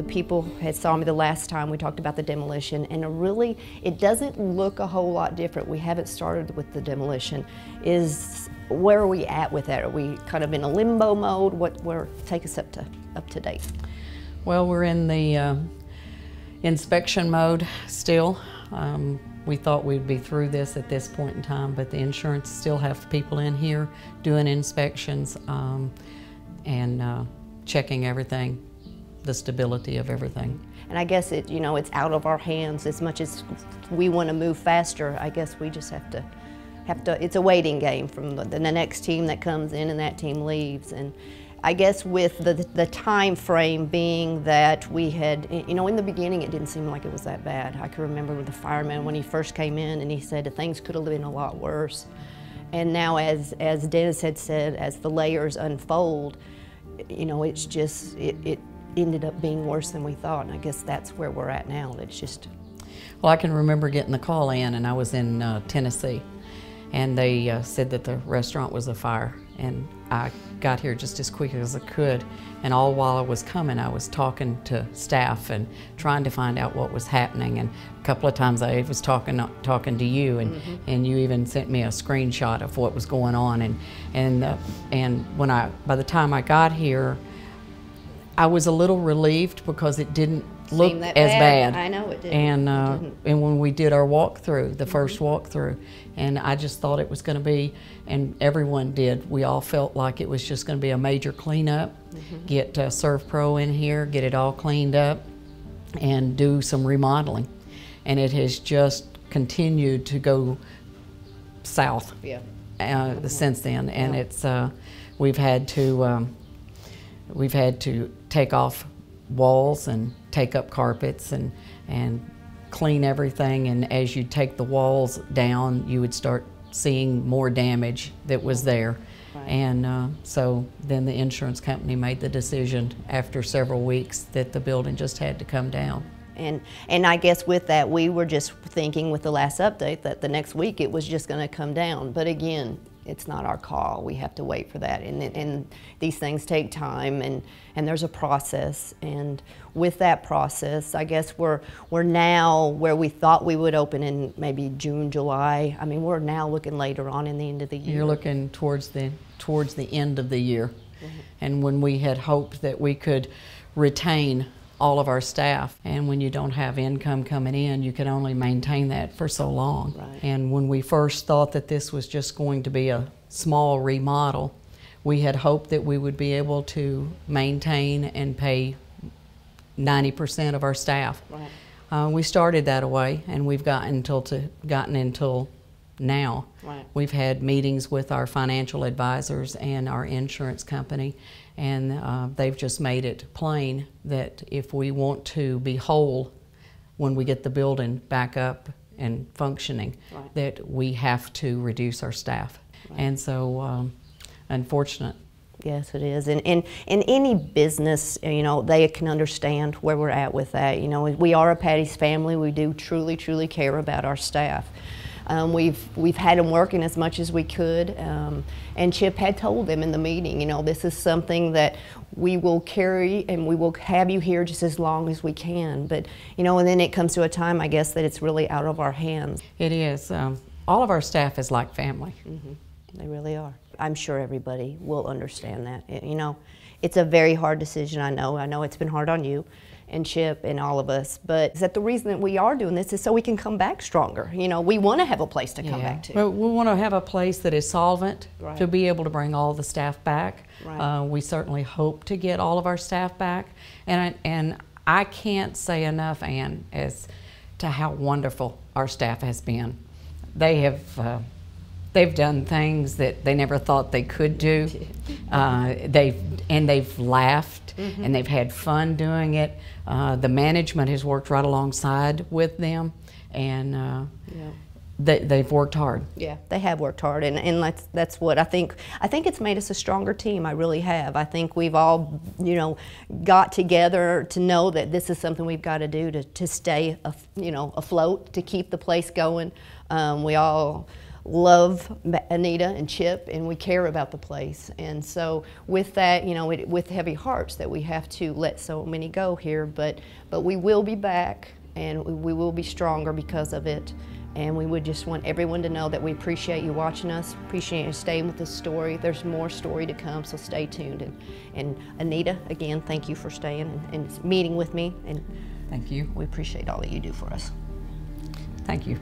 people had saw me the last time we talked about the demolition, and really, it doesn't look a whole lot different. We haven't started with the demolition. Where are we at with that? Are we kind of in a limbo mode? Take us up to date. Well, we're in the inspection mode still. We thought we'd be through this at this point in time, but the insurance still have people in here doing inspections and checking everything, the stability of everything. And I guess it's out of our hands. As much as we want to move faster, I guess we just have to. It's a waiting game from the next team that comes in and that team leaves. And I guess with the time frame being that we had, in the beginning it didn't seem like it was that bad. I can remember with the fireman when he first came in and he said things could have been a lot worse. And now as Dennis had said, as the layers unfold, it's just, it ended up being worse than we thought. And I guess that's where we're at now. It's just. Well, I can remember getting the call in, and I was in Tennessee. And they said that the restaurant was afire, and I got here just as quick as I could, and all while I was coming I was talking to staff and trying to find out what was happening, and a couple of times I was talking to you, and and you even sent me a screenshot of what was going on, and by the time I got here I was a little relieved because it didn't look as bad. I know it didn't. And when we did our walkthrough, the first walkthrough, and I just thought it was going to be, and everyone did, we all felt like it was just going to be a major cleanup, get ServPro in here, get it all cleaned up, and do some remodeling. And it has just continued to go south since then. And it's we've had to take off walls and take up carpets and clean everything, and as you take the walls down you would start seeing more damage that was there. Right. And so then the insurance company made the decision after several weeks that the building just had to come down. And I guess with that we were just thinking with the last update that the next week it was just going to come down, but again, it's not our call. We have to wait for that, and these things take time, and there's a process. And with that process, I guess we're now where we thought we would open in maybe June, July. I mean, we're now looking later on in the end of the year. You're looking towards the end of the year, and when we had hoped that we could retain all of our staff, and when you don't have income coming in, you can only maintain that for so long. Right. And when we first thought that this was just going to be a small remodel, we had hoped that we would be able to maintain and pay 90% of our staff. Right. We started that away, and we've gotten until now. Right. We've had meetings with our financial advisors and our insurance company, and they've just made it plain that if we want to be whole when we get the building back up and functioning, right, that we have to reduce our staff. Right. And so, unfortunate. Yes, it is. And in any business, they can understand where we're at with that. We are a Patti's family. We do truly, truly care about our staff. We've had them working as much as we could, and Chip had told them in the meeting, this is something that we will carry and we will have you here just as long as we can. But, and then it comes to a time, I guess, that it's really out of our hands. It is. All of our staff is like family. They really are. I'm sure everybody will understand that. It's a very hard decision, I know. I know it's been hard on you and Chip and all of us, but is that the reason that we are doing this is so we can come back stronger. We want to have a place to come back to. Well, we want to have a place that is solvent, right, to be able to bring all the staff back. Right. We certainly hope to get all of our staff back, and I can't say enough, Ann, as to how wonderful our staff has been. They have they've done things that they never thought they could do. They've laughed, and they've had fun doing it. The management has worked right alongside with them, and they've worked hard. Yeah, they have worked hard, and that's what I think. I think it's made us a stronger team. I really have. I think we've all, got together to know that this is something we've got to do to stay, afloat, to keep the place going. We all love Anita and Chip, and we care about the place. And so with that, you know, with heavy hearts that we have to let so many go here, but we will be back, and we will be stronger because of it. And we would just want everyone to know that we appreciate you watching us, appreciate you staying with this story. There's more story to come, so stay tuned. And Anita, again, thank you for staying and meeting with me. And thank you. We appreciate all that you do for us. Thank you.